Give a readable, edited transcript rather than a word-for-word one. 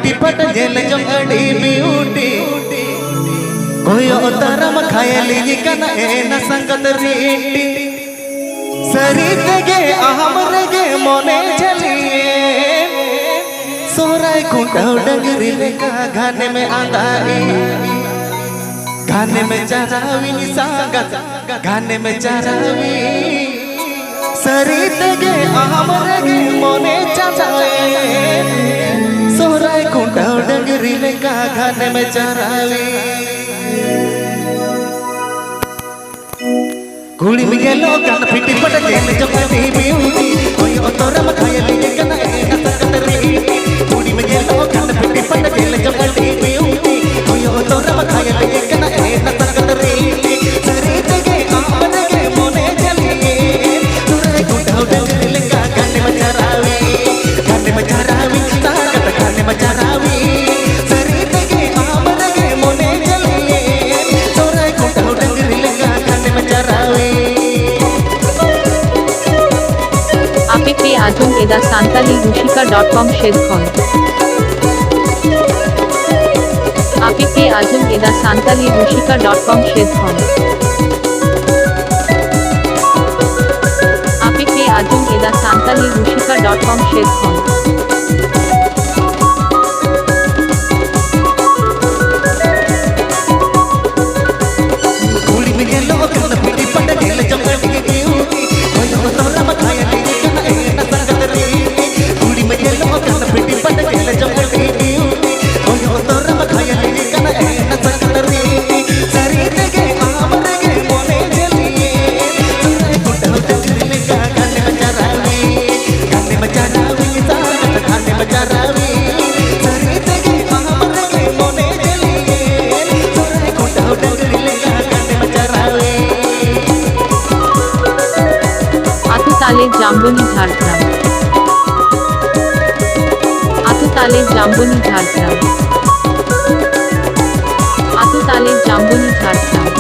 पिटी पट जेल जो अड़ी ब्यूटी कोयो तरम खायली कना एना संगत रीटी सरी तगे हमरगे मोने चलिए सोराय कुंडाव डगरी लेका घाने में आंदाई घाने में चरावी संगत घाने में चरावी सरी तगे हमरगे मोने चलाए सोराय कुंडाव डगरी लेका घाने में चरावी कुड़ी में गेलो कान पिटी पट जेल जो अड़ी ब्यूटी कोई तोरम खायली कना एना संगत रीटी कुड़ी में गेलो कान पिटी पट जेल जो अड़ी ब्यूटी कोई तोरम खायली कना एना संगत रीटी सरी तगे हमरगे मोने चलिए सोराय कुंडाव डगरी लेका घाने में चरावी संगत घाने में चरावी सरी तगे हमरगे मोने चलिए सोराय कुंडाव डगरी लेका घाने में चरावी APK Ajung Eda Santali Rushika.com Shedkhon APK Ajung Eda Santali Rushika.com Shedkhon APK Ajung Eda Santali Rushika.com Shedkhon कुड़ी में गेलो कान पिटी पट जेल जो अड़ी ब्यूटी कोई तोरम खायली कना एना संगत रीटी कुड़ी में गेलो कान पिटी पट जेल जो अड़ी ब्यूटी कोई तोरम खायली कना एना संगत रीटी सरी तगे हमरगे मोने चलिए सोराय कुंडाव डगरी लेका घाने में चरावी संगत घाने में चरावी सरी तगे हमरगे मोने चलिए सोराय कुंडाव डगरी लेका घाने में चरावी Atutale Jamboni Jhargram Atutale Jamboni Jhargram Atutale Jamboni Jhargram